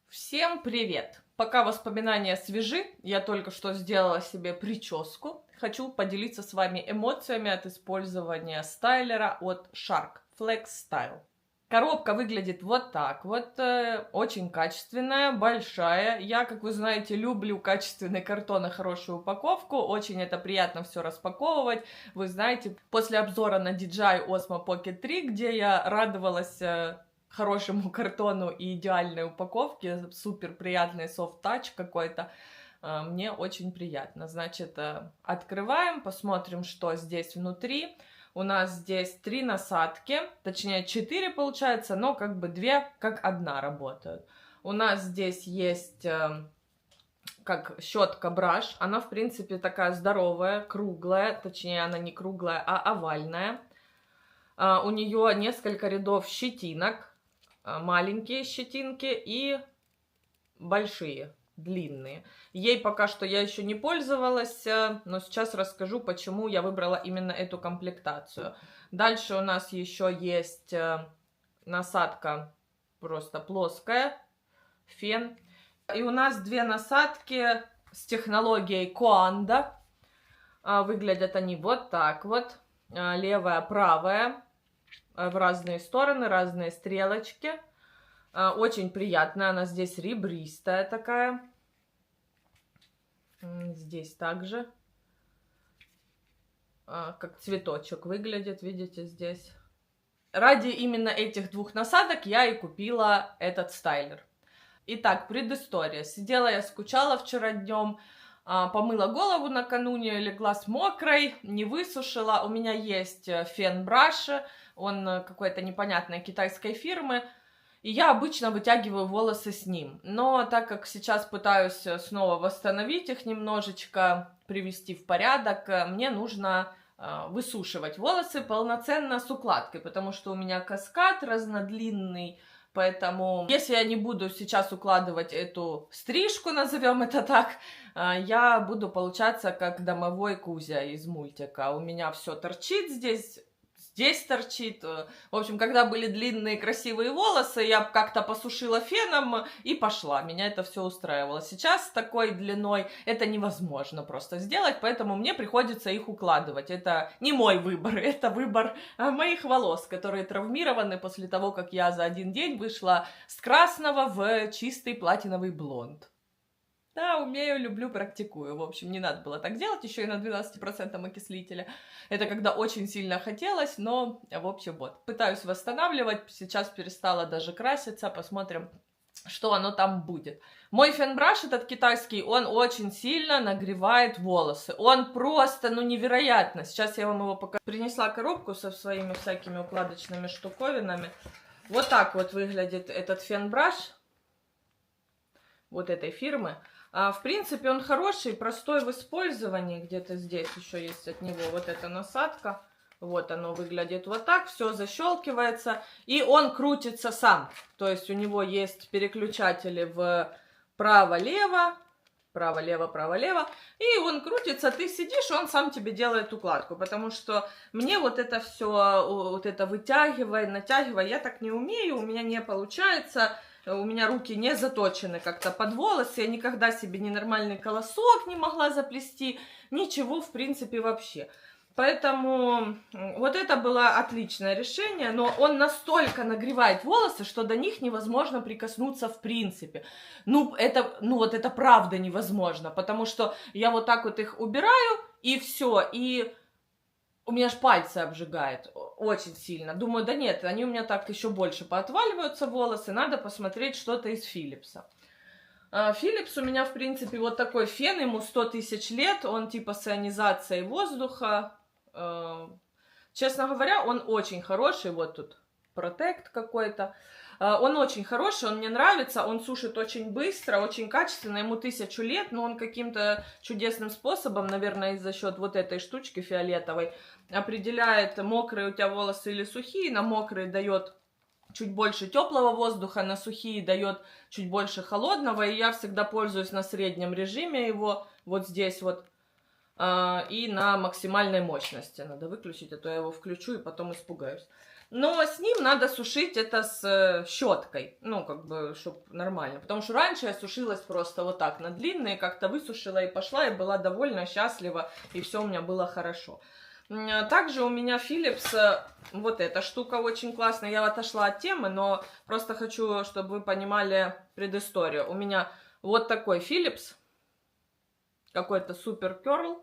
Всем привет! Пока воспоминания свежи, я только что сделала себе прическу. Хочу поделиться с вами эмоциями от использования стайлера от Shark Flex Style. Коробка выглядит вот так вот, очень качественная, большая. Я, как вы знаете, люблю качественный картон и хорошую упаковку. Очень это приятно все распаковывать. Вы знаете, после обзора на DJI Osmo Pocket 3, где я радовалась хорошему картону и идеальной упаковке, супер приятный софт-тач какой-то, мне очень приятно. Значит, открываем, посмотрим, что здесь внутри. У нас здесь 3 насадки, точнее 4 получается, но как бы 2 как одна работают. У нас здесь есть как щетка браш, она в принципе такая здоровая, круглая, точнее она не круглая, а овальная. У нее несколько рядов щетинок, маленькие щетинки и большие, длинные. Ей пока что я еще не пользовалась, но сейчас расскажу, почему я выбрала именно эту комплектацию. Дальше у нас еще есть насадка просто плоская, фен. И у нас 2 насадки с технологией Coanda. Выглядят они вот так вот. Левая, правая. В разные стороны, разные стрелочки. Очень приятная, она здесь ребристая такая. Здесь также. Как цветочек выглядит, видите, здесь. Ради именно этих 2 насадок я и купила этот стайлер. Итак, предыстория. Сидела я, скучала вчера днем, помыла голову накануне, легла с мокрой, не высушила. У меня есть фен браш, он какой-то непонятной китайской фирмы. И я обычно вытягиваю волосы с ним. Но так как сейчас пытаюсь снова восстановить их немножечко, привести в порядок, мне нужно высушивать волосы полноценно с укладкой, потому что у меня каскад разнодлинный. Поэтому, если я не буду сейчас укладывать эту стрижку, назовем это так, я буду получаться как домовой Кузя из мультика. У меня все торчит здесь торчит. В общем, когда были длинные красивые волосы, я как-то посушила феном и пошла. Меня это все устраивало. Сейчас с такой длиной это невозможно просто сделать, поэтому мне приходится их укладывать. Это не мой выбор, это выбор моих волос, которые травмированы после того, как я за один день вышла с красного в чистый платиновый блонд. Да, умею, люблю, практикую. В общем, не надо было так делать, еще и на 12% окислителя. Это когда очень сильно хотелось, но, в общем, вот. Пытаюсь восстанавливать, сейчас перестала даже краситься, посмотрим, что оно там будет. Мой фен-браш, этот китайский, он очень сильно нагревает волосы. Он просто, ну, невероятно. Сейчас я вам его покажу. Принесла коробку со своими всякими укладочными штуковинами. Вот так вот выглядит этот фен-браш. Вот этой фирмы. В принципе, он хороший, простой в использовании. Где-то здесь еще есть от него вот эта насадка. Вот оно выглядит вот так. Все защелкивается. И он крутится сам. То есть у него есть переключатели в право-лево. Право-лево, право-лево. И он крутится, ты сидишь, он сам тебе делает укладку. Потому что мне вот это все, вот это вытягивай, натягивай, я так не умею, у меня не получается. У меня руки не заточены как-то под волосы, я никогда себе ненормальный колосок не могла заплести, ничего в принципе вообще. Поэтому вот это было отличное решение, но он настолько нагревает волосы, что до них невозможно прикоснуться в принципе. Ну вот это правда невозможно, потому что я вот так вот их убираю, и все, и у меня аж пальцы обжигает очень сильно. Думаю, да нет, они у меня так еще больше поотваливаются волосы, надо посмотреть что-то из Philips. Philips у меня, в принципе, вот такой фен, ему 100 тысяч лет, он типа с ионизацией воздуха. Честно говоря, он очень хороший, вот тут Protect какой-то. Он очень хороший, он мне нравится, он сушит очень быстро, очень качественно, ему 1000 лет, но он каким-то чудесным способом, наверное, за счет вот этой штучки фиолетовой, определяет, мокрые у тебя волосы или сухие, на мокрые дает чуть больше теплого воздуха, на сухие дает чуть больше холодного, и я всегда пользуюсь на среднем режиме его, вот здесь вот, и на максимальной мощности. Надо выключить, а то я его включу и потом испугаюсь. Но с ним надо сушить это с щеткой, ну, как бы, чтобы нормально. Потому что раньше я сушилась просто вот так на длинные, как-то высушила и пошла, и была довольна, счастлива, и все у меня было хорошо. Также у меня Philips, вот эта штука очень классная, я отошла от темы, но просто хочу, чтобы вы понимали предысторию. У меня вот такой Philips, какой-то Super Curl.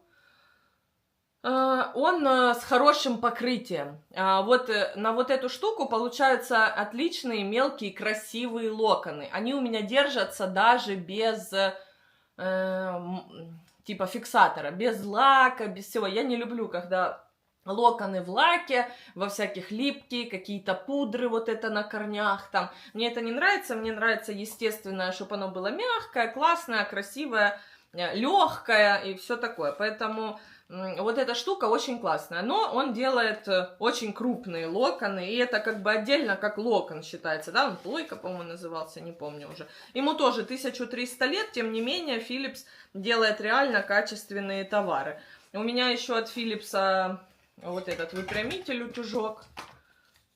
Он с хорошим покрытием. Вот на вот эту штуку получаются отличные мелкие красивые локоны. Они у меня держатся даже без типа фиксатора, без лака, без всего. Я не люблю, когда локоны в лаке, во всяких липкие, какие-то пудры вот это на корнях там. Мне это не нравится, мне нравится естественное, чтобы оно было мягкое, классное, красивое, легкое и все такое. Поэтому вот эта штука очень классная, но он делает очень крупные локоны, и это как бы отдельно как локон считается, да, он плойка, по-моему, назывался, не помню уже. Ему тоже 1300 лет, тем не менее, Philips делает реально качественные товары. У меня еще от Philips вот этот выпрямитель утюжок,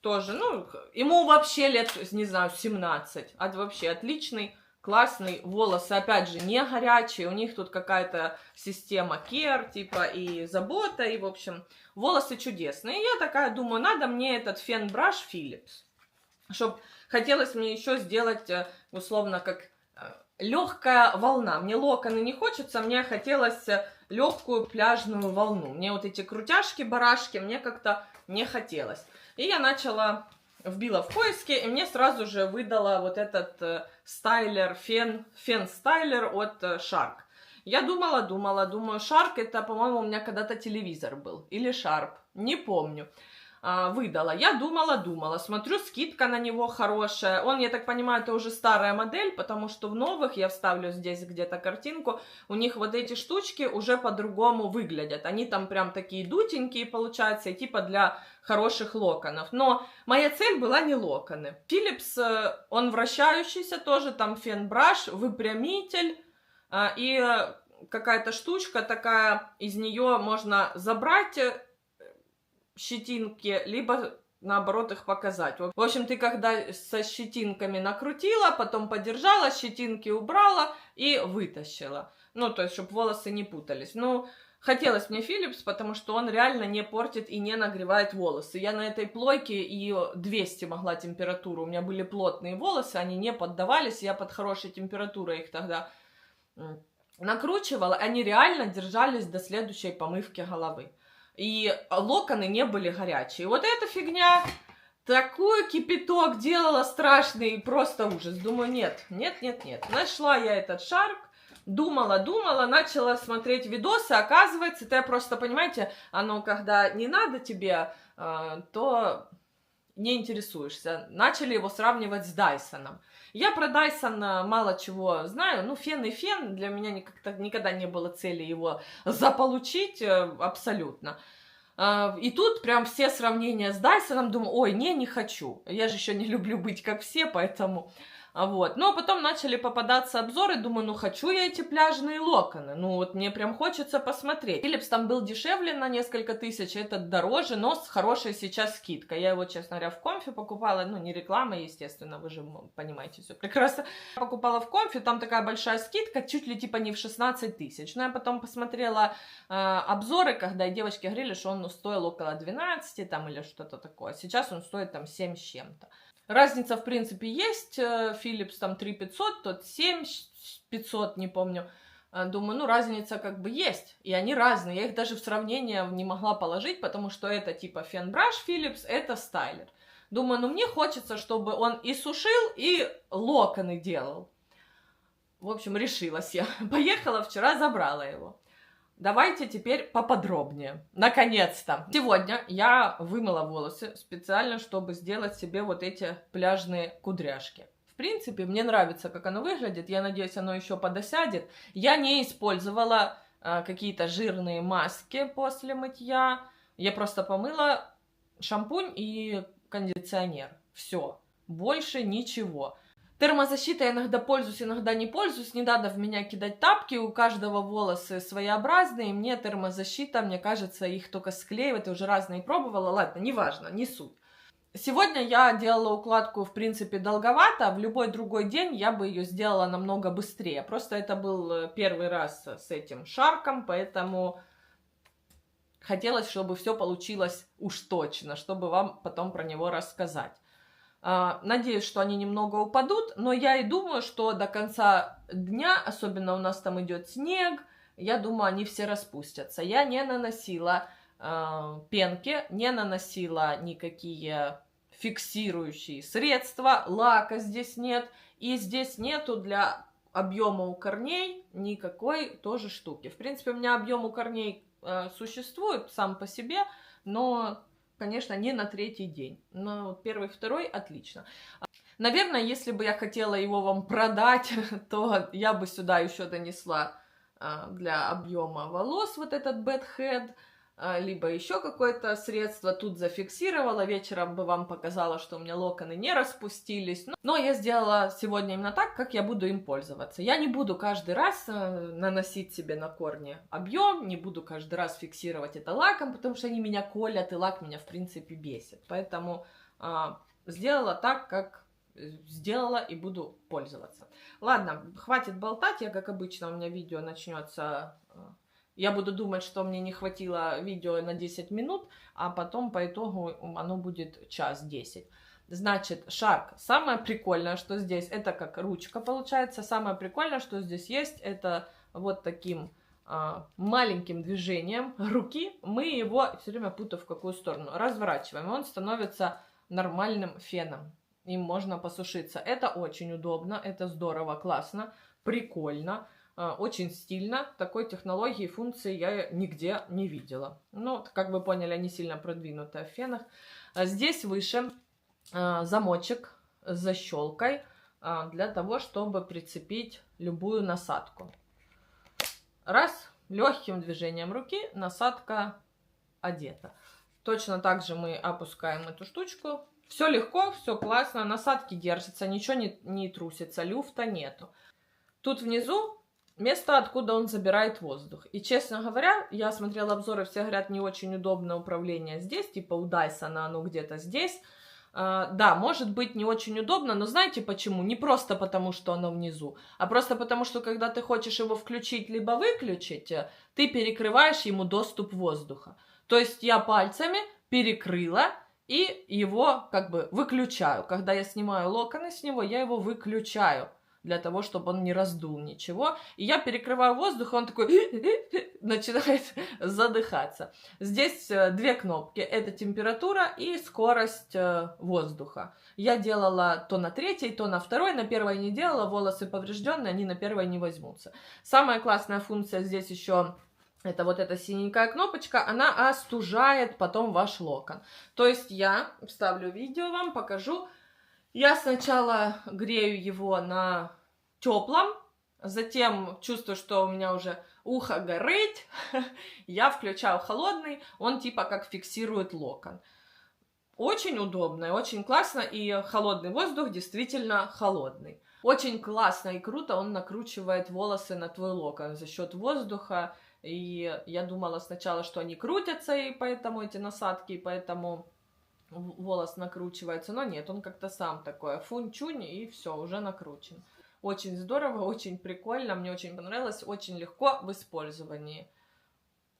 тоже, ну, ему вообще лет, не знаю, 17, вообще отличный. Классный, волосы, опять же, не горячие, у них тут какая-то система care, типа, и забота, и, в общем, волосы чудесные. И я такая думаю, надо мне этот фен-браш Philips, чтобы хотелось мне еще сделать, условно, как легкая волна. Мне локоны не хочется, мне хотелось легкую пляжную волну. Мне вот эти крутяшки-барашки мне как-то не хотелось. И я вбила в поиске, и мне сразу же выдала вот этот стайлер, фен-стайлер от Shark. Я думаю, Shark это, по-моему, у меня когда-то телевизор был, или Sharp, не помню. Выдала. Я думала, смотрю, скидка на него хорошая. Он, я так понимаю, это уже старая модель, потому что в новых, я вставлю здесь где-то картинку, у них вот эти штучки уже по-другому выглядят. Они там прям такие дутенькие получаются, и типа для хороших локонов. Но моя цель была не локоны. Philips, он вращающийся тоже, там фен-браш, выпрямитель, и какая-то штучка такая, из нее можно забрать щетинки, либо наоборот их показать. В общем, ты когда со щетинками накрутила, потом подержала, щетинки убрала и вытащила. Ну, то есть, чтобы волосы не путались. Ну, хотелось мне Philips, потому что он реально не портит и не нагревает волосы. Я на этой плойке и 200 могла температуру. У меня были плотные волосы, они не поддавались. Я под хорошей температурой их тогда накручивала. Они реально держались до следующей помывки головы. И локоны не были горячие. Вот эта фигня, такой кипяток делала страшный, просто ужас. Думаю, нет. Нашла я этот Shark, думала, начала смотреть видосы, оказывается, это просто, понимаете, оно когда не надо тебе, то не интересуешься. Начали его сравнивать с Дайсоном. Я про Dyson мало чего знаю, ну, фен и фен, для меня никогда не было цели его заполучить, абсолютно. И тут прям все сравнения с Dyson, думаю, ой, не хочу, я же еще не люблю быть как все, поэтому... Вот. Но потом начали попадаться обзоры, думаю, ну хочу я эти пляжные локоны, ну вот мне прям хочется посмотреть. Philips там был дешевле на несколько тысяч, этот дороже, но с хорошей сейчас скидкой. Я его, честно говоря, в Комфе покупала, ну не реклама, естественно, вы же понимаете все прекрасно. Покупала в Комфе, там такая большая скидка, чуть ли типа не в 16 тысяч. Но я потом посмотрела обзоры, когда девочки говорили, что он стоил около 12 там или что-то такое. Сейчас он стоит там 7 с чем-то. Разница, в принципе, есть. Philips там 3500, тот 7500, не помню. Думаю, ну, разница как бы есть. И они разные. Я их даже в сравнение не могла положить, потому что это типа фен-браш Philips, это стайлер. Думаю, ну, мне хочется, чтобы он и сушил, и локоны делал. В общем, решилась я. Поехала вчера, забрала его. Давайте теперь поподробнее. Наконец-то. Сегодня я вымыла волосы специально, чтобы сделать себе вот эти пляжные кудряшки. В принципе, мне нравится, как оно выглядит. Я надеюсь, оно еще подосядет. Я не использовала какие-то жирные маски после мытья. Я просто помыла шампунь и кондиционер. Все. Больше ничего. Термозащитой иногда пользуюсь, иногда не пользуюсь. Не надо в меня кидать тапки. У каждого волосы своеобразные. Мне термозащита, мне кажется, их только склеивать. Я уже разные пробовала. Ладно, неважно, не суть. Сегодня я делала укладку, в принципе, долговато. В любой другой день я бы ее сделала намного быстрее. Просто это был первый раз с этим шарком, поэтому хотелось, чтобы все получилось уж точно, чтобы вам потом про него рассказать. Надеюсь, что они немного упадут, но я и думаю, что до конца дня, особенно у нас там идет снег, я думаю, они все распустятся. Я не наносила пенки, не наносила никакие фиксирующие средства, лака здесь нет, и здесь нету для объема у корней никакой тоже штуки. В принципе, у меня объем у корней существует сам по себе, но, конечно, не на третий день. Но первый, второй отлично. Наверное, если бы я хотела его вам продать, то я бы сюда еще донесла для объема волос вот этот bed head, либо еще какое-то средство тут зафиксировала, вечером бы вам показала, что у меня локоны не распустились, но я сделала сегодня именно так, как я буду им пользоваться. Я не буду каждый раз наносить себе на корни объем, не буду каждый раз фиксировать это лаком, потому что они меня колят, и лак меня в принципе бесит, поэтому сделала так, как сделала и буду пользоваться. Ладно, хватит болтать, я, как обычно, у меня видео начнется... Я буду думать, что мне не хватило видео на 10 минут, а потом по итогу оно будет час 10. Значит, шарк. Самое прикольное, что здесь, это как ручка получается. Самое прикольное, что здесь есть, это вот таким маленьким движением руки мы его, все время путаю в какую сторону, разворачиваем. Он становится нормальным феном. Им можно посушиться. Это очень удобно, это здорово, классно, прикольно. Очень стильно. Такой технологии и функции я нигде не видела. Ну, как вы поняли, они сильно продвинуты в фенах. Здесь выше замочек с защелкой для того, чтобы прицепить любую насадку. Раз, легким движением руки насадка одета. Точно так же мы опускаем эту штучку. Все легко, все классно, насадки держатся, ничего не трусится, люфта нету. Тут внизу место, откуда он забирает воздух. И, честно говоря, я смотрела обзоры, все говорят, не очень удобное управление здесь, типа у Дайсона оно где-то здесь. Да, может быть не очень удобно, но знаете почему? Не просто потому, что оно внизу, а просто потому, что когда ты хочешь его включить либо выключить, ты перекрываешь ему доступ воздуха. То есть я пальцами перекрыла и его как бы выключаю. Когда я снимаю локоны с него, я его выключаю для того, чтобы он не раздул ничего. И я перекрываю воздух, и он такой начинает задыхаться. Здесь две кнопки. Это температура и скорость воздуха. Я делала то на третьей, то на второй. На первой не делала, волосы поврежденные, они на первой не возьмутся. Самая классная функция здесь еще... Это вот эта синенькая кнопочка, она остужает потом ваш локон. То есть я вставлю видео вам, покажу. Я сначала грею его на теплом, затем чувствую, что у меня уже ухо горит, я включаю холодный, он типа как фиксирует локон. Очень удобно, очень классно, и холодный воздух действительно холодный. Очень классно и круто он накручивает волосы на твой локон за счет воздуха. И я думала сначала, что они крутятся, и поэтому эти насадки, и поэтому волос накручивается. Но нет, он как-то сам такой фунь-чунь, и все, уже накручен. Очень здорово, очень прикольно, мне очень понравилось, очень легко в использовании.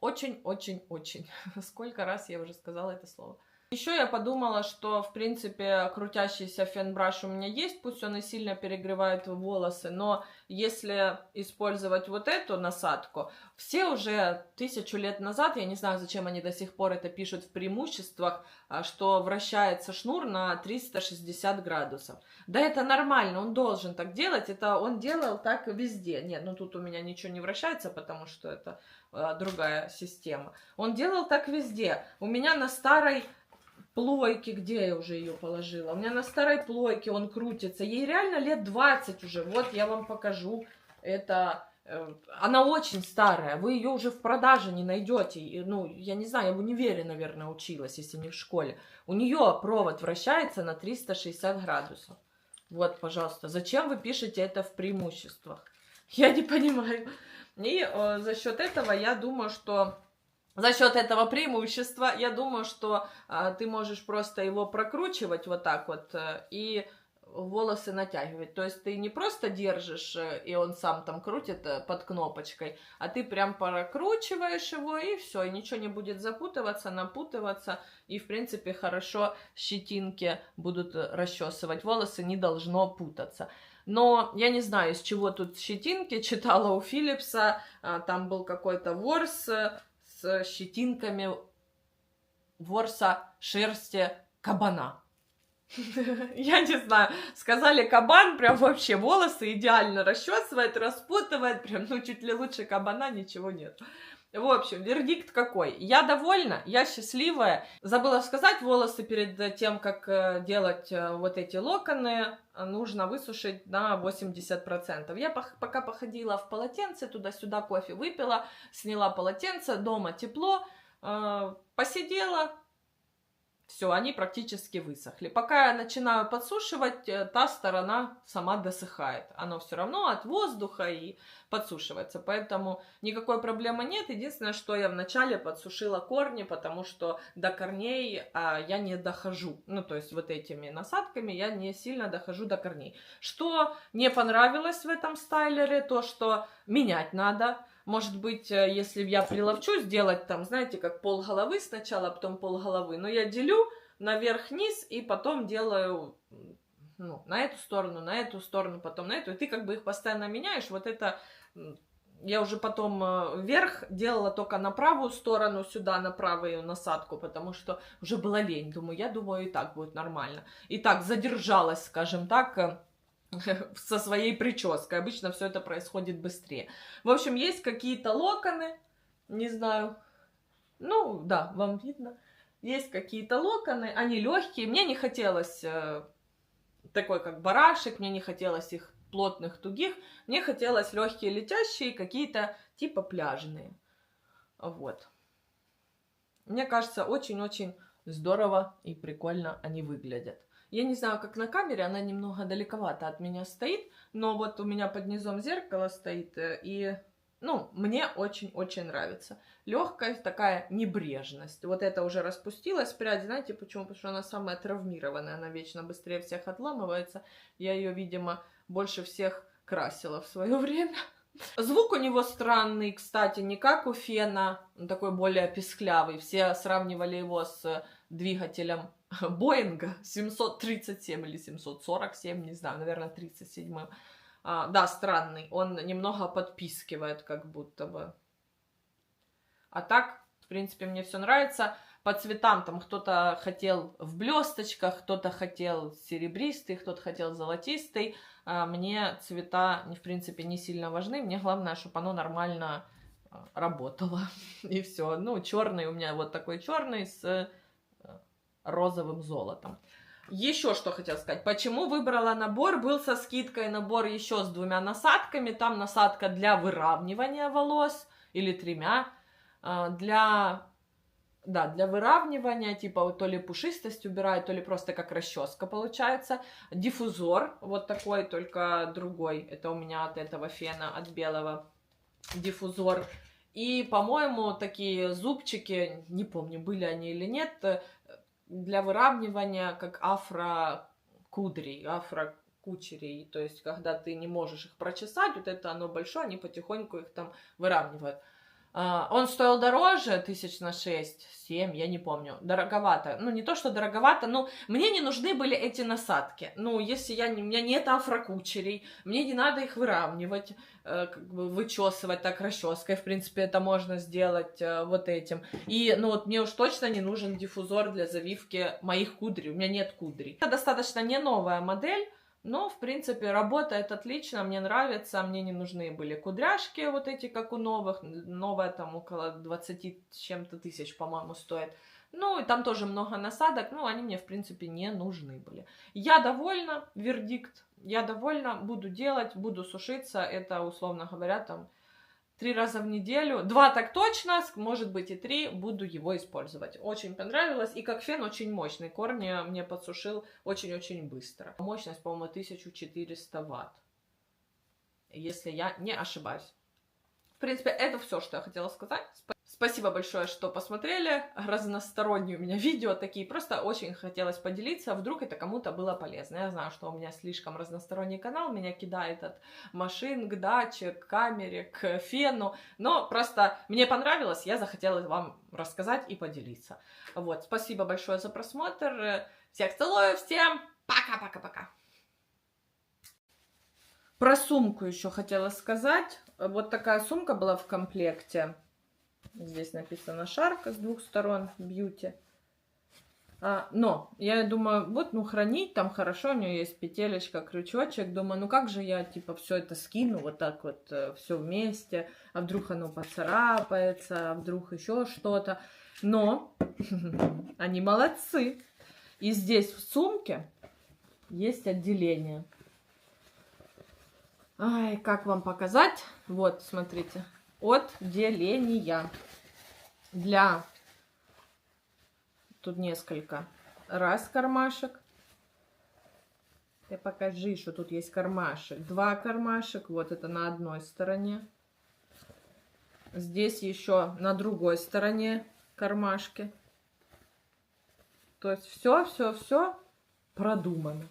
Очень-очень-очень. Сколько раз я уже сказала это слово. Еще я подумала, что, в принципе, крутящийся фен-браш у меня есть, пусть он и сильно перегревает волосы, но если использовать вот эту насадку, все уже 1000 лет назад, я не знаю, зачем они до сих пор это пишут в преимуществах, что вращается шнур на 360 градусов. Да это нормально, он должен так делать, это он делал так везде. Нет, ну тут у меня ничего не вращается, потому что это другая система. Он делал так везде. У меня на старой плойке, где я уже ее положила? У меня на старой плойке он крутится. Ей реально лет 20 уже. Вот я вам покажу. Это... Она очень старая. Вы ее уже в продаже не найдете. Ну, я не знаю, я в универе, наверное, училась, если не в школе. У нее провод вращается на 360 градусов. Вот, пожалуйста. Зачем вы пишете это в преимуществах? Я не понимаю. И за счет этого я думаю, что За счет этого преимущества, я думаю, что ты можешь просто его прокручивать вот так вот и волосы натягивать. То есть ты не просто держишь, и он сам там крутит под кнопочкой, а ты прям прокручиваешь его, и все, и ничего не будет запутываться, напутываться, и, в принципе, хорошо щетинки будут расчесывать. Волосы не должно путаться. Но я не знаю, из чего тут щетинки. Читала у Philips'а, там был какой-то ворс с щетинками ворса шерсти кабана. Я не знаю, сказали кабан, прям вообще волосы идеально расчесывает, распутывает, прям, ну, чуть ли лучше кабана ничего нет. В общем, вердикт какой? Я довольна, я счастливая. Забыла сказать, волосы перед тем, как делать вот эти локоны, нужно высушить на 80%. Я пока походила в полотенце, туда-сюда кофе выпила, сняла полотенце, дома тепло, посидела. Все, они практически высохли. Пока я начинаю подсушивать, та сторона сама досыхает. Оно все равно от воздуха и подсушивается. Поэтому никакой проблемы нет. Единственное, что я вначале подсушила корни, потому что до корней я не дохожу. Ну, то есть вот этими насадками я не сильно дохожу до корней. Что не понравилось в этом стайлере, то, что менять надо. Может быть, если я приловчу сделать там, знаете, как пол головы сначала, а потом пол головы, но я делю наверх-вниз и потом делаю, ну, на эту сторону, потом на эту, и ты как бы их постоянно меняешь. Вот это я уже потом вверх делала только на правую сторону, сюда на правую насадку, потому что уже была лень. Я думаю, и так будет нормально. И так задержалась, скажем так, со своей прической. Обычно все это происходит быстрее. В общем, есть какие-то локоны, не знаю, ну да, вам видно. Есть какие-то локоны, они легкие. Мне не хотелось такой, как барашек, мне не хотелось их плотных, тугих. Мне хотелось легкие, летящие, какие-то типа пляжные. Вот. Мне кажется, очень-очень здорово и прикольно они выглядят. Я не знаю, как на камере, она немного далековато от меня стоит, но вот у меня под низом зеркало стоит, и, ну, мне очень-очень нравится. Легкость, такая небрежность. Вот это уже распустилась прядь, знаете почему? Потому что она самая травмированная, она вечно быстрее всех отламывается. Я ее, видимо, больше всех красила в свое время. Звук у него странный, кстати, не как у фена, он такой более писклявый. Все сравнивали его с двигателем Боинга 737 или 747, не знаю, наверное, 37-м. Да, странный, он немного подпискивает, как будто бы. А так, в принципе, мне все нравится. По цветам там кто-то хотел в блесточках, кто-то хотел серебристый, кто-то хотел золотистый. Мне цвета, в принципе, не сильно важны. Мне главное, чтобы оно нормально работало. И все. Ну, черный у меня вот такой черный с розовым золотом. Еще что хотела сказать. Почему выбрала набор? Был со скидкой набор еще с 2 насадками. Там насадка для выравнивания волос или 3. Для выравнивания, типа то ли пушистость убирает, то ли просто как расческа получается. Диффузор вот такой, только другой. Это у меня от этого фена, от белого, диффузор. И, по-моему, такие зубчики, не помню, были они или нет, для выравнивания, как афрокудрей, афрокучерей. То есть, когда ты не можешь их прочесать, вот это оно большое, они потихоньку их там выравнивают. Он стоил дороже, 6 на 7, я не помню, дороговато. Ну, не то, что дороговато, но мне не нужны были эти насадки. Ну, если у меня нет афрокучерей, мне не надо их выравнивать, как бы вычесывать так расческой. В принципе, это можно сделать вот этим. И, ну, вот мне уж точно не нужен диффузор для завивки моих кудрей. У меня нет кудрей. Это достаточно не новая модель. Но, в принципе, работает отлично, мне нравится, мне не нужны были кудряшки вот эти, как у новых. Новая там около 20 с чем-то тысяч, по-моему, стоит. Ну, и там тоже много насадок, ну, они мне, в принципе, не нужны были. Я довольна, вердикт, я довольна, буду делать, буду сушиться, это, условно говоря, там 3 раза в неделю, 2 так точно, может быть и 3, буду его использовать. Очень понравилось, и как фен очень мощный, корни мне подсушил очень-очень быстро. Мощность, по-моему, 1400 ватт, если я не ошибаюсь. В принципе, это все, что я хотела сказать. Спасибо большое, что посмотрели. Разносторонние у меня видео такие. Просто очень хотелось поделиться. Вдруг это кому-то было полезно. Я знаю, что у меня слишком разносторонний канал. Меня кидает от машин к даче, к камере, к фену. Но просто мне понравилось. Я захотела вам рассказать и поделиться. Вот. Спасибо большое за просмотр. Всех целую. Всем пока-пока-пока. Про сумку еще хотела сказать. Вот такая сумка была в комплекте. Здесь написано шарка с двух сторон, бьюти. Но я думаю, вот, ну, хранить там хорошо, у нее есть петелечка, крючочек. Думаю, ну как же я, типа, все это скину вот так вот, все вместе. А вдруг оно поцарапается, а вдруг еще что-то. Но они молодцы. И здесь в сумке есть отделение. Ай, как вам показать? Вот, смотрите. Отделения. Для... Тут несколько. Раз кармашек. Ты покажи, что тут есть кармашек. Два кармашек. Вот это на одной стороне. Здесь еще на другой стороне кармашки. То есть все продумано.